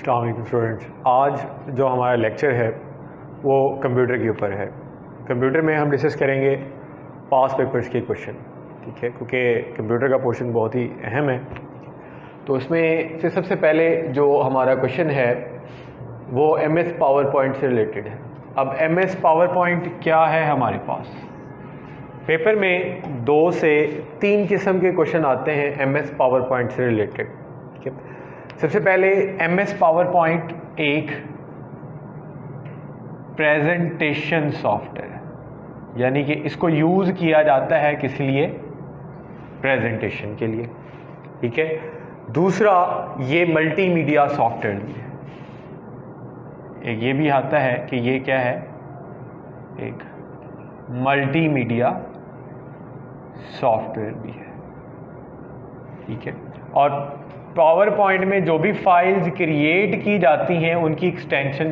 अस्सलाम वालेकुम स्टूडेंट्स। आज जो हमारा लेक्चर है वो कंप्यूटर के ऊपर है। कंप्यूटर में हम डिस्कस करेंगे पास पेपर्स के क्वेश्चन, ठीक है, क्योंकि कंप्यूटर का पोर्शन बहुत ही अहम है। तो उसमें से सबसे पहले जो हमारा क्वेश्चन है वो MS पावर पॉइंट से रिलेटेड है। अब MS पावर पॉइंट क्या है हमारे पास? पेपर में 2 से 3 किस्म के क्वेश्चन आते हैं MS पावर पॉइंट से रिलेटेड, ठीक है। सबसे पहले MS पावर पॉइंट एक प्रेजेंटेशन सॉफ्टवेयर, यानी कि इसको यूज़ किया जाता है किस लिए? प्रेजेंटेशन के लिए, ठीक है। दूसरा ये मल्टीमीडिया सॉफ्टवेयर भी है। एक ये भी आता है कि ये क्या है, एक मल्टीमीडिया सॉफ्टवेयर भी है, ठीक है। और पावर पॉइंट में जो भी फाइल्स क्रिएट की जाती हैं उनकी एक्सटेंशन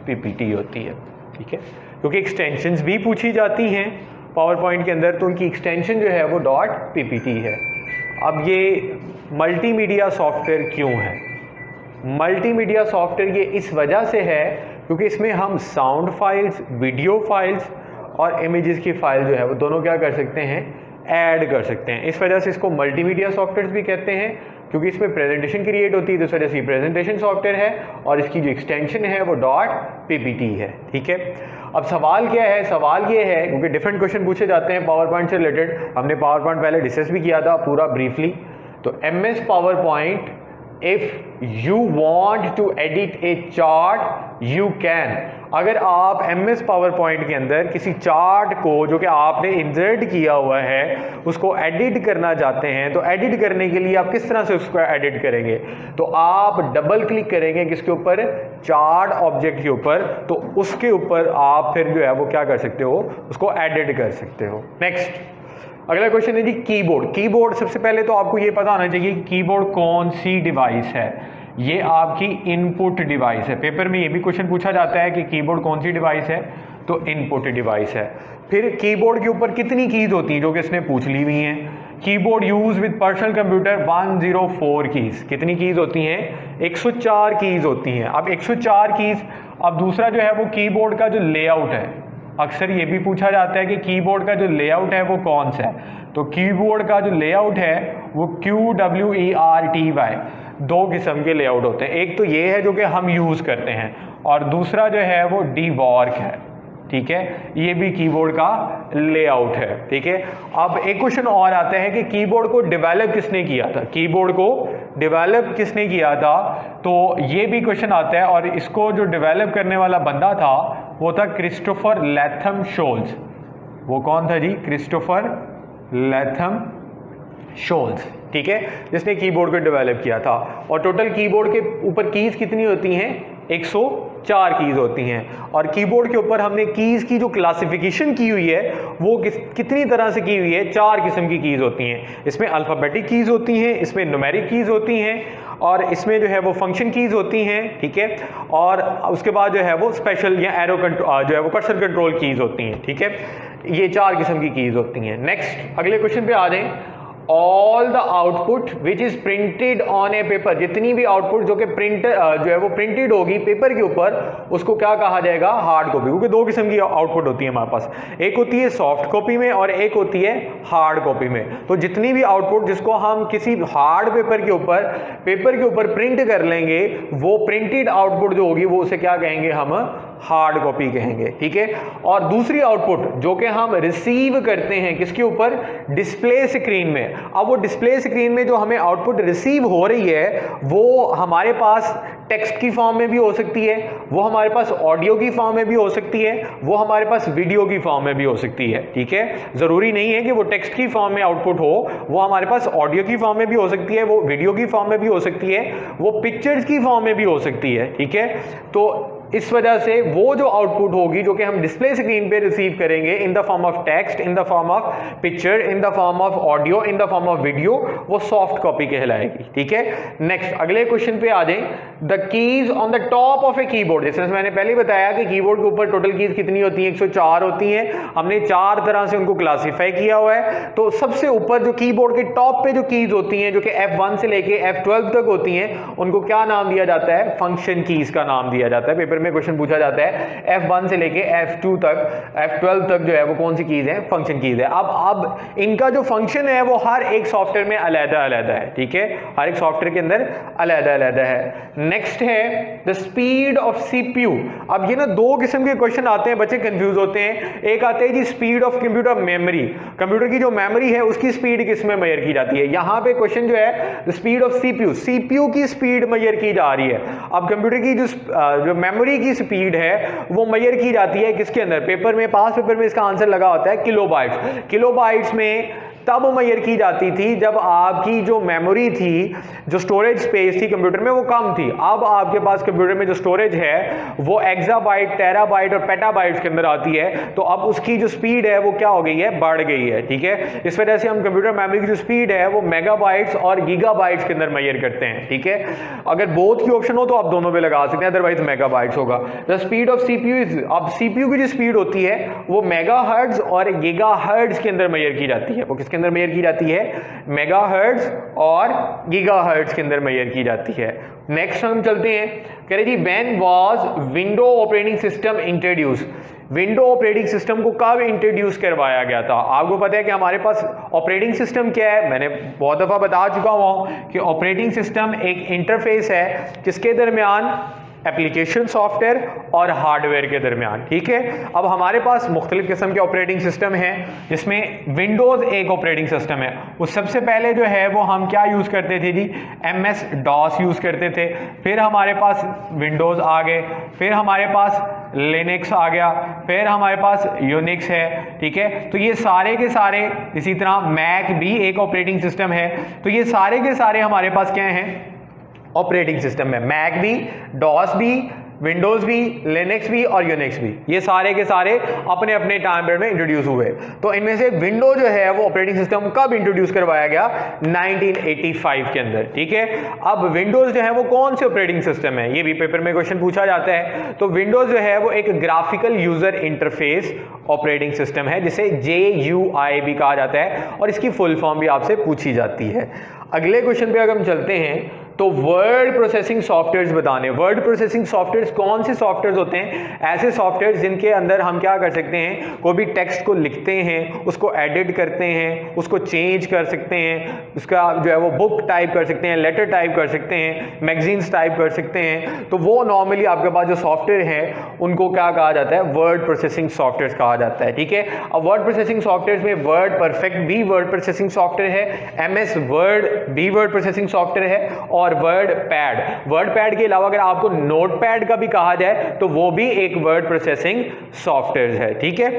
.ppt होती है, ठीक है, क्योंकि एक्सटेंशंस भी पूछी जाती हैं पावर पॉइंट के अंदर, तो उनकी एक्सटेंशन जो है वो .ppt है। अब ये मल्टीमीडिया सॉफ्टवेयर क्यों है? मल्टीमीडिया सॉफ्टवेयर ये इस वजह से है क्योंकि इसमें हम साउंड फाइल्स, वीडियो फाइल्स और इमेजेस की फाइल जो है वो दोनों क्या कर सकते हैं, ऐड कर सकते हैं। इस वजह से इसको मल्टीमीडिया सॉफ्टवेयर भी कहते हैं, क्योंकि इसमें प्रेजेंटेशन क्रिएट होती है, तो इस वजह से प्रेजेंटेशन सॉफ्टवेयर है और इसकी जो एक्सटेंशन है वो .ppt है, ठीक है। अब सवाल क्या है? सवाल ये है, क्योंकि डिफरेंट क्वेश्चन पूछे जाते हैं पावर पॉइंट से रिलेटेड, हमने पावर पॉइंट पहले डिस्कस भी किया था पूरा ब्रीफली। तो MS power point, if you want to edit a chart you can. अगर आप MS पावर पॉइंट के अंदर किसी चार्ट को जो कि आपने इंसर्ट किया हुआ है उसको एडिट करना चाहते हैं, तो एडिट करने के लिए आप किस तरह से उसको एडिट करेंगे? तो आप डबल क्लिक करेंगे किसके ऊपर? चार्ट ऑब्जेक्ट के ऊपर, तो उसके ऊपर आप फिर जो है वो क्या कर सकते हो, उसको एडिट कर सकते हो। नेक्स्ट अगला क्वेश्चन है जी कीबोर्ड। कीबोर्ड सबसे पहले तो आपको ये पता होना चाहिए कि कीबोर्ड कौन सी डिवाइस है। ये आपकी इनपुट डिवाइस है। पेपर में ये भी क्वेश्चन पूछा जाता है कि कीबोर्ड कौन सी डिवाइस है, तो इनपुट डिवाइस है। फिर कीबोर्ड के ऊपर कितनी कीज होती हैं, जो कि इसने पूछ ली हुई हैं। Keyboard use with personal computer 104 keys. कितनी कीज होती हैं? 104 कीज होती हैं। अब 104 कीज। अब दूसरा जो है वो कीबोर्ड का जो लेआउट है, अक्सर ये भी पूछा जाता है कि कीबोर्ड का जो लेआउट है वो कौन सा है। तो कीबोर्ड का जो लेआउट है वो QWERTY। 2 किस्म के लेआउट होते हैं। एक तो ये है जो कि हम यूज़ करते हैं, और दूसरा जो है वो DWORK है, ठीक है। ये भी कीबोर्ड का लेआउट है, ठीक है। अब एक क्वेश्चन और आता है कि कीबोर्ड को डेवलप किसने किया था? कीबोर्ड को डेवलप किसने किया था? तो ये भी क्वेश्चन आता है, और इसको जो डेवलप करने वाला बंदा था वो था क्रिस्टोफर लैथम शोल्स। वो कौन था जी? क्रिस्टोफर लैथम शोल्स, ठीक है, जिसने कीबोर्ड को डेवलप किया था। और टोटल कीबोर्ड के ऊपर कीज कितनी होती हैं? 104 कीज होती हैं। और कीबोर्ड के ऊपर हमने कीज की जो क्लासिफिकेशन की हुई है वो कितनी तरह से की हुई है? 4 किस्म की कीज होती हैं। इसमें अल्फाबेटिक कीज होती हैं, इसमें न्यूमेरिक कीज होती हैं, और इसमें जो है वो फंक्शन कीज होती हैं, ठीक है। और उसके बाद जो है वो स्पेशल या एरो कंट्रोल जो है वो पर्सन कंट्रोल कीज होती हैं, ठीक है। ये 4 किस्म की कीज होती हैं। नेक्स्ट अगले क्वेश्चन पे आ जाएं। All the output which is printed on A paper. जितनी भी आउटपुट जो कि प्रिंट जो है वो प्रिंटेड होगी पेपर के ऊपर, उसको क्या कहा जाएगा? Hard copy. क्योंकि 2 किस्म की आउटपुट होती है हमारे पास, एक होती है सॉफ्ट कॉपी में और एक होती है हार्ड कॉपी में। तो जितनी भी आउटपुट जिसको हम किसी हार्ड पेपर के ऊपर प्रिंट कर लेंगे, वो प्रिंटेड आउटपुट जो होगी वो उसे क्या कहेंगे? हम हार्ड कॉपी कहेंगे, ठीक है। और दूसरी आउटपुट जो कि हम रिसीव करते हैं किसके ऊपर? डिस्प्ले स्क्रीन में। अब वो डिस्प्ले स्क्रीन में जो हमें आउटपुट रिसीव हो रही है वो हमारे पास टेक्स्ट की फॉर्म में भी हो सकती है, वो हमारे पास ऑडियो की फॉर्म में भी हो सकती है, वो हमारे पास वीडियो की फॉर्म में भी हो सकती है, ठीक है। जरूरी नहीं है कि वो टेक्स्ट की फॉर्म में आउटपुट हो, वो हमारे पास ऑडियो की फॉर्म में भी हो सकती है, वो वीडियो की फॉर्म में भी हो सकती है, वो पिक्चर्स की फॉर्म में भी हो सकती है, ठीक है। तो इस वजह से वो जो आउटपुट होगी जो कि हम डिस्प्ले स्क्रीन पे रिसीव करेंगे in the form of text, in the form of picture, in the form of audio, in the form of video, वो सॉफ्ट कॉपी कहलाएगी। ठीक है, नेक्स्ट अगले क्वेश्चन पे आ जाएं। The keys on the top of a keyboard, जैसे मैंने पहले बताया कि कीबोर्ड के ऊपर टोटल कीज कितनी होती हैं, 104 होती हैं। हमने 4 तरह से उनको क्लासिफाई किया हुआ है। तो सबसे ऊपर जो कीबोर्ड के टॉप पे जो कीज होती हैं, जो कि F1 से लेके F12 तक होती हैं, उनको क्या नाम दिया जाता है? फंक्शन कीज का नाम दिया जाता है। पेपर में क्वेश्चन पूछा जाता है F1 से लेके F2 तक, F12 तक जो है वो कौन सी कीज है? फंक्शन कीज है। अब इनका जो फंक्शन है वो हर एक सॉफ्टवेयर में अलग-अलग है। ठीक है, हर एक सॉफ्टवेयर के अंदर अलग-अलग है। नेक्स्ट है द स्पीड ऑफ सीपीयू। अब ये ना 2 किस्म के क्वेश्चन आते हैं, बच्चे कंफ्यूज होते हैं। एक आते हैं जी speed of computer memory, computer की जो मेमोरी है उसकी स्पीड किस में मेजर की जाती है। यहां पे क्वेश्चन जो है the speed of CPU, CPU की स्पीड मेजर की जा रही है। अब कंप्यूटर की जो मेमोरी की स्पीड है वो मेजर की जाती है किसके अंदर? पेपर में, पास पेपर में इसका आंसर लगा होता है किलोबाइट्स। किलोबाइट्स में तब मेजर की जाती थी जब आपकी जो मेमोरी थी, जो स्टोरेज स्पेस थी कंप्यूटर में, वो कम थी। अब आपके पास कंप्यूटर में जो स्टोरेज है वो एक्साबाइट, टेराबाइट और पेटाबाइट्स के अंदर आती है। तो अब उसकी जो स्पीड है वो क्या हो गई है? बढ़ गई है। ठीक है, इस वजह से हम कंप्यूटर मेमोरी की जो स्पीड है वो मेगाबाइट्स और गीगाबाइट्स के अंदर मेजर करते हैं। ठीक है, अगर बोथ की ऑप्शन हो तो आप दोनों पे लगा सकते हैं, अदरवाइज मेगाबाइट्स होगा। The speed of CPU is, अब सीपीयू की जो स्पीड होती है वो मेगाहर्ट्ज और गीगाहर्ट्ज के अंदर मेजर की जाती है। वो के अंदर मेजर की जाती है? मेगाहर्ट्ज और गीगाहर्ट्ज के अंदर मेजर की जाती है। नेक्स्ट हम चलते हैं, कह रहे जी when was window operating system introduce. Window operating system को कब इंट्रोड्यूस करवाया गया था? आपको पता है कि हमारे पास ऑपरेटिंग सिस्टम क्या है, मैंने बहुत दफा बता चुका हूं कि ऑपरेटिंग सिस्टम एक इंटरफेस है जिसके दरमियान एप्लीकेशन सॉफ्टवेयर और हार्डवेयर के दरमियान। ठीक है, अब हमारे पास मुख्तलिफ किस्म के ऑपरेटिंग सिस्टम हैं जिसमें विंडोज एक ऑपरेटिंग सिस्टम है। उस सबसे पहले जो है वो हम क्या यूज करते थे जी? MS DOS यूज करते थे। फिर हमारे पास विंडोज आ गए, फिर हमारे पास लिनक्स आ गया, फिर हमारे पास यूनिक्स है। ठीक है, तो ये सारे के सारे, इसी तरह मैक भी एक ऑपरेटिंग सिस्टम है। तो ये सारे के सारे हमारे पास क्या हैं? ऑपरेटिंग सिस्टम में मैक भी, डॉस भी, विंडोज भी, लिनक्स भी और यूनिक्स भी, ये सारे के सारे अपने अपने टाइम पीरियड में इंट्रोड्यूस हुए। तो इनमें से विंडो जो है वो ऑपरेटिंग सिस्टम कब इंट्रोड्यूस करवाया गया? 1985 के अंदर। ठीक है, अब विंडोज जो है वो कौन से ऑपरेटिंग सिस्टम है? ये भी पेपर में क्वेश्चन पूछा जाता है। तो विंडोज जो है वो एक graphical user interface operating system है जिसे GUI भी कहा जाता है और इसकी फुल फॉर्म भी आपसे पूछी जाती है। अगले क्वेश्चन पे अगर हम चलते हैं तो वर्ड प्रोसेसिंग सॉफ्टवेयर्स बताने। वर्ड प्रोसेसिंग सॉफ्टवेयर्स कौन से सॉफ्टवेयर्स होते हैं? ऐसे सॉफ्टवेयर्स जिनके अंदर हम क्या कर सकते हैं? कोई भी टेक्स्ट को लिखते हैं, उसको एडिट करते हैं, उसको चेंज कर सकते हैं, उसका जो है वो बुक टाइप कर सकते हैं, लेटर टाइप कर सकते हैं, मैगजीन्स टाइप कर सकते हैं। तो वो नॉर्मली आपके पास जो सॉफ्टवेयर है उनको क्या कहा जाता है? वर्ड प्रोसेसिंग सॉफ्टवेयर कहा जाता है। ठीक है, अब वर्ड प्रोसेसिंग सॉफ्टवेयर में वर्ड परफेक्ट भी वर्ड प्रोसेसिंग सॉफ्टवेयर है, MS वर्ड भी वर्ड प्रोसेसिंग सॉफ्टवेयर है और वर्ड पैड के अलावा अगर आपको नोटपैड का भी कहा जाए तो वो भी एक वर्ड प्रोसेसिंग सॉफ्टवेयर है। ठीक है,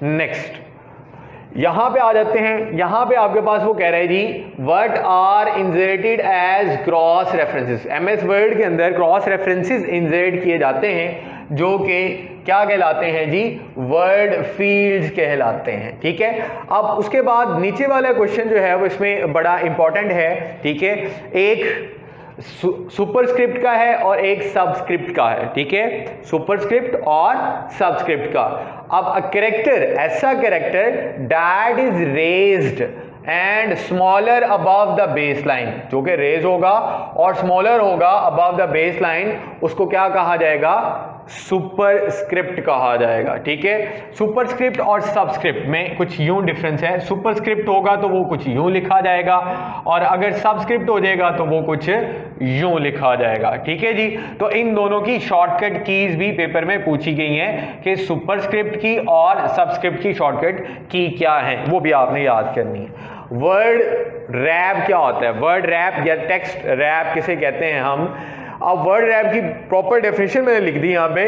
नेक्स्ट यहां पे आ जाते हैं। यहां पे आपके पास वो कह रहे हैं जी what are inserted as cross references. MS word के अंदर क्रॉस रेफरेंसेस इंसर्ट किए जाते हैं जो कि क्या कहलाते हैं जी? वर्ड फील्ड्स कहलाते हैं। ठीक है, अब उसके बाद नीचे वाला क्वेश्चन जो है वो इसमें बड़ा इंपॉर्टेंट है। ठीक है, एक सुपरस्क्रिप्ट का है और एक सबस्क्रिप्ट का है। ठीक है, सुपरस्क्रिप्ट और सबस्क्रिप्ट का। अब अ कैरेक्टर, ऐसा character that is raised and smaller above the base line, जो कि रेज होगा और स्मॉलर होगा अबव द बेस लाइन, उसको क्या कहा जाएगा? सुपरस्क्रिप्ट कहा जाएगा। ठीक है, सुपरस्क्रिप्ट और सबस्क्रिप्ट में कुछ यूं डिफरेंस है। सुपरस्क्रिप्ट होगा तो वो कुछ यूं लिखा जाएगा और अगर सबस्क्रिप्ट हो जाएगा तो वो कुछ यूं लिखा जाएगा। ठीक है जी, तो इन दोनों की शॉर्टकट कीज भी पेपर में पूछी गई हैं कि सुपरस्क्रिप्ट की और सबस्क्रिप्ट की शॉर्टकट की क्या है, वो भी आपने याद करनी है। वर्ड रैप क्या होता है? वर्ड रैप या टेक्स्ट रैप किसे कहते हैं हम? अब वर्ड रैप की प्रॉपर डेफिनेशन मैंने लिख दी यहाँ पे।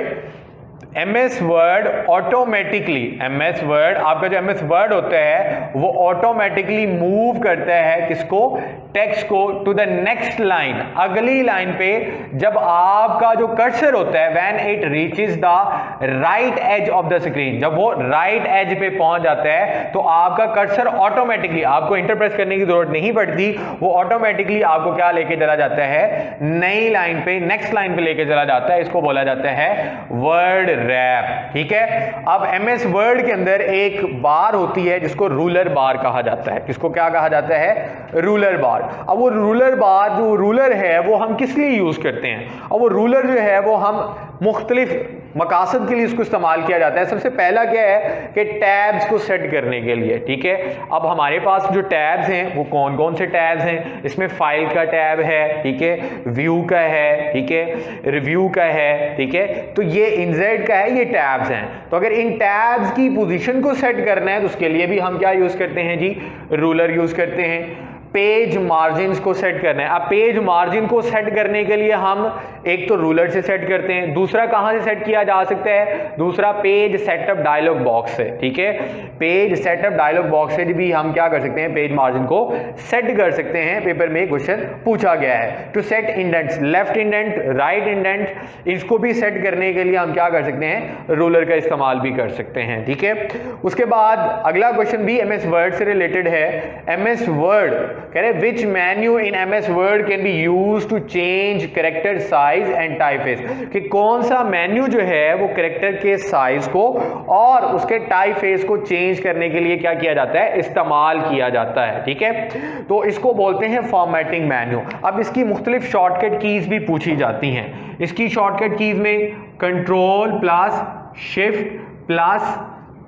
MS word automatically, MS word, आपका जो MS वर्ड होता है वो ऑटोमेटिकली मूव करता है किसको? टेक्स्ट को टू द नेक्स्ट लाइन, अगली लाइन पे जब आपका जो कर्सर होता है when it reaches the right edge of the screen, जब वो राइट एज पे पहुंच जाता है तो आपका कर्सर ऑटोमेटिकली, आपको इंटर प्रेस करने की जरूरत नहीं पड़ती, वो ऑटोमेटिकली आपको क्या लेके चला जाता है, नई लाइन पे, नेक्स्ट लाइन पे लेके चला जाता है। इसको बोला जाता है वर्ड रैप। ठीक है, अब एमएस वर्ड के अंदर एक बार होती है जिसको रूलर बार कहा जाता है। किसको क्या कहा जाता है, रूलर बार। अब वो रूलर बार, जो रूलर है वो हम किस लिए यूज करते हैं, अब वो रूलर जो है वो हम मुख्तलिफ मकासद के लिए इसको इस्तेमाल किया जाता है। सबसे पहला क्या है कि टैब्स को सेट करने के लिए। ठीक है, अब हमारे पास जो टैब्स हैं वो कौन कौन से टैब्स हैं, इसमें फाइल का टैब है, ठीक है, व्यू का है, ठीक है, रिव्यू का है, ठीक है, तो ये इनजेड का है, ये टैब्स हैं। तो अगर इन टैब्स की पोजीशन को सेट करना है तो उसके लिए भी हम क्या यूज करते हैं जी, रूलर यूज करते हैं। पेज मार्जिन को सेट करना है, अब पेज मार्जिन को सेट करने के लिए हम एक तो रूलर से सेट करते हैं, दूसरा कहां से सेट किया जा सकता है, दूसरा पेज सेटअप डायलॉग बॉक्स से। ठीक है, पेज सेटअप डायलॉग बॉक्स से भी हम क्या कर सकते हैं, पेज मार्जिन को सेट कर सकते हैं। पेपर में क्वेश्चन पूछा गया है to set indents, left indent, right indent, इसको भी सेट करने के लिए हम क्या कर सकते हैं, रूलर का इस्तेमाल भी कर सकते हैं। ठीक है, उसके बाद अगला क्वेश्चन भी एमएस वर्ड से रिलेटेड है। एमएस वर्ड कह रहे which menu in MS Word can be used to change character size and typeface, कि कौन सा मेन्यू जो है वो कैरेक्टर के साइज को और उसके टाइपफेस को चेंज करने के लिए क्या किया जाता है, इस्तेमाल किया जाता है। ठीक है, तो इसको बोलते हैं फॉर्मेटिंग मेन्यू। अब इसकी मुख्तलिफ शॉर्टकट कीज भी पूछी जाती हैं। इसकी शॉर्टकट कीज में control plus shift plus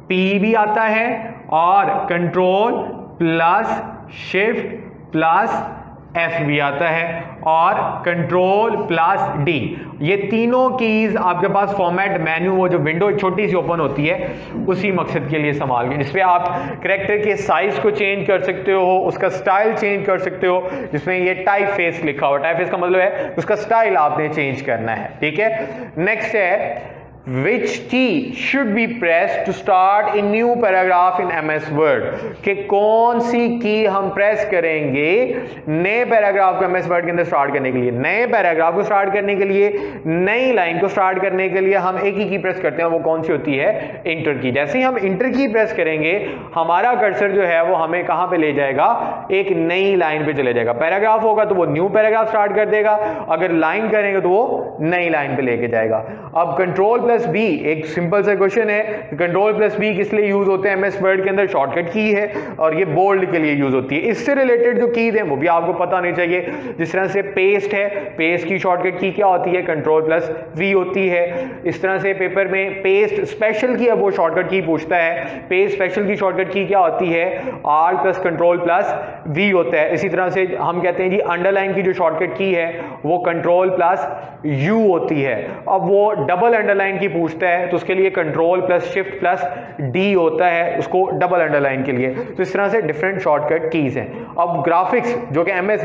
P भी आता है और control plus shift plus F भी आता है और कंट्रोल प्लस डी, ये तीनों कीज आपके पास फॉर्मेट मेन्यू, वो जो विंडो छोटी सी ओपन होती है उसी मकसद के लिए इस्तेमाल की, जिसपे आप कैरेक्टर के साइज को चेंज कर सकते हो, उसका स्टाइल चेंज कर सकते हो, जिसमें ये टाइप फेस लिखा हुआ, टाइप फेस का मतलब है उसका स्टाइल आपने चेंज करना है। ठीक है, नेक्स्ट है Which key should be pressed to start a new paragraph in MS Word, कि कौन सी की हम प्रेस करेंगे नए पैराग्राफ को MS Word के अंदर स्टार्ट करने के लिए, नए पैराग्राफ को स्टार्ट करने के लिए, नई लाइन को स्टार्ट करने के लिए हम एक ही की प्रेस करते हैं, वो कौन सी होती है, इंटर की। जैसे ही हम इंटर की प्रेस करेंगे हमारा कर्सर जो है वो हमें कहां पे ले जाएगा, एक नई लाइन पे चले जाएगा। पैराग्राफ होगा तो वो न्यू पैराग्राफ स्टार्ट कर देगा, अगर लाइन करेंगे तो वो नई लाइन पे लेके जाएगा। अब कंट्रोल प्लस बी, एक सिंपल सा क्वेश्चन है, कंट्रोल प्लस बी किस लिए यूज होते हैं एमएस वर्ड के अंदर, शॉर्टकट की है और ये बोल्ड के लिए यूज होती है। इससे रिलेटेड जो कीज हैं वो भी आपको पता होनी चाहिए। जिस तरह से पेस्ट है, पेस्ट की शॉर्टकट की क्या होती है, कंट्रोल प्लस वी होती है। इस तरह से पेपर में पेस्ट स्पेशल की, अब वो शॉर्टकट की पूछता है, पेस्ट स्पेशल की शॉर्टकट की क्या होती है, R plus control plus V होता है। इसी तरह से हम कहते हैं जी अंडरलाइन की जो शॉर्टकट की है वो कंट्रोल प्लस यू होती है। अब वो डबल अंडरलाइन की पूछता है तो उसके लिए control plus shift plus D होता है, उसको डबल अंडरलाइन के लिए। तो इस तरह से डिफरेंट शॉर्टकट कीज हैं। अब ग्राफिक्स जो कि एमएस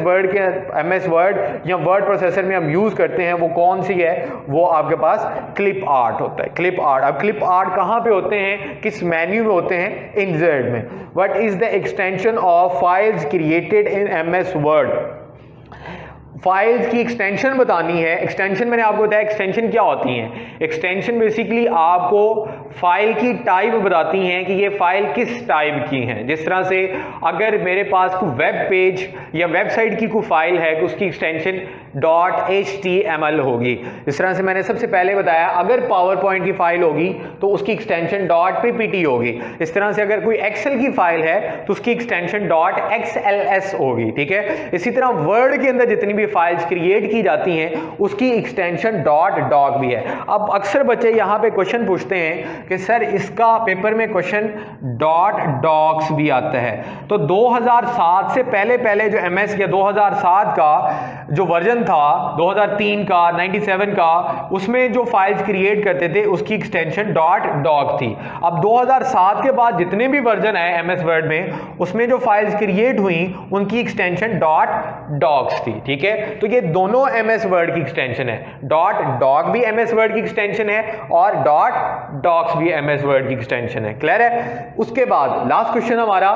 वर्ड या वर्ड प्रोसेसर में हम यूज करते हैं वो कौन सी है, वो आपके पास क्लिप आर्ट होता है, क्लिप आर्ट। अब क्लिप आर्ट कहां पे होते हैं, किस मेन्यू में होते हैं, इनजेड में। What is the extension of files created in MS word, files की एक्सटेंशन बतानी है। एक्सटेंशन मैंने आपको बताया एक्सटेंशन क्या होती हैं, एक्सटेंशन बेसिकली आपको फाइल की टाइप बताती हैं कि ये फाइल किस टाइप की है। जिस तरह से अगर मेरे पास कोई वेब पेज या वेबसाइट की कोई फाइल है तो उसकी एक्सटेंशन .html होगी। इस तरह से मैंने सबसे पहले बताया अगर पावर पॉइंट की फाइल होगी तो उसकी एक्सटेंशन .ppt होगी। इस तरह से अगर कोई एक्सेल की फाइल है तो उसकी एक्सटेंशन .xls होगी। ठीक है, इसी तरह वर्ड के अंदर जितनी भी फाइल्स क्रिएट की जाती हैं उसकी एक्सटेंशन .doc भी है। अब अक्सर बच्चे यहां पे क्वेश्चन पूछते हैं कि सर इसका पेपर में क्वेश्चन .docs भी आता है। तो 2007 से पहले जो MS या 2007 का जो वर्जन था, 2003 का, 97 का, उसमें जो फाइल्स क्रिएट करते थे उसकी एक्सटेंशन .doc थी। अब 2007 के बाद जितने भी वर्जन आए MS वर्ड में उसमें जो फाइल्स क्रिएट हुई उनकी एक्सटेंशन .docs थी। ठीक है, तो ये दोनों MS वर्ड की एक्सटेंशन है, .doc भी MS वर्ड की एक्सटेंशन है और .docs भी MS वर्ड की एक्सटेंशन है। क्लियर है? उसके बाद लास्ट क्वेश्चन हमारा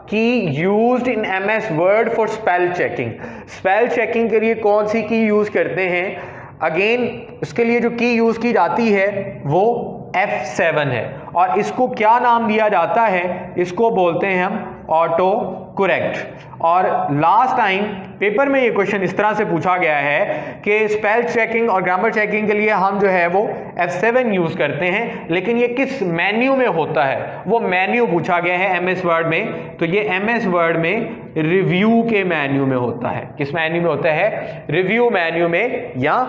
की used in MS word for spell checking. Spell checking के लिए कौन सी की यूज करते हैं? अगेन उसके लिए जो की यूज की जाती है वो F7 है, और इसको क्या नाम दिया जाता है? इसको बोलते हैं हम ऑटो करेक्ट। और लास्ट टाइम पेपर में ये क्वेश्चन इस तरह से पूछा गया है कि स्पेल चेकिंग और ग्रामर चेकिंग के लिए हम जो है वो F7 यूज करते हैं, लेकिन ये किस मेन्यू में होता है? वो मेन्यू पूछा गया है MS वर्ड में, तो ये MS वर्ड में रिव्यू के मेन्यू में होता है। किस मेन्यू में होता है? रिव्यू मेन्यू में या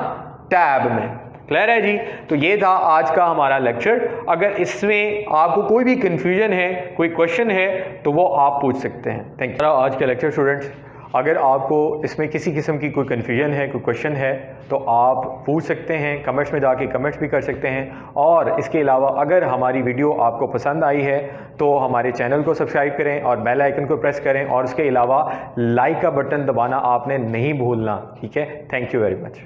टैब में। क्लियर है जी? तो ये था आज का हमारा लेक्चर। अगर इसमें आपको कोई भी कंफ्यूजन है, कोई क्वेश्चन है, तो वो आप पूछ सकते हैं। Thank you. आज के लेक्चर स्टूडेंट्स, अगर आपको इसमें किसी किस्म की कोई कन्फ्यूजन है, कोई क्वेश्चन है, तो आप पूछ सकते हैं, कमेंट्स में जाके कमेंट्स भी कर सकते हैं। और इसके अलावा अगर हमारी वीडियो आपको पसंद आई है तो हमारे चैनल को सब्सक्राइब करें और बेल आइकन को प्रेस करें, और उसके अलावा लाइक का बटन दबाना आपने नहीं भूलना। ठीक है? Thank you very much.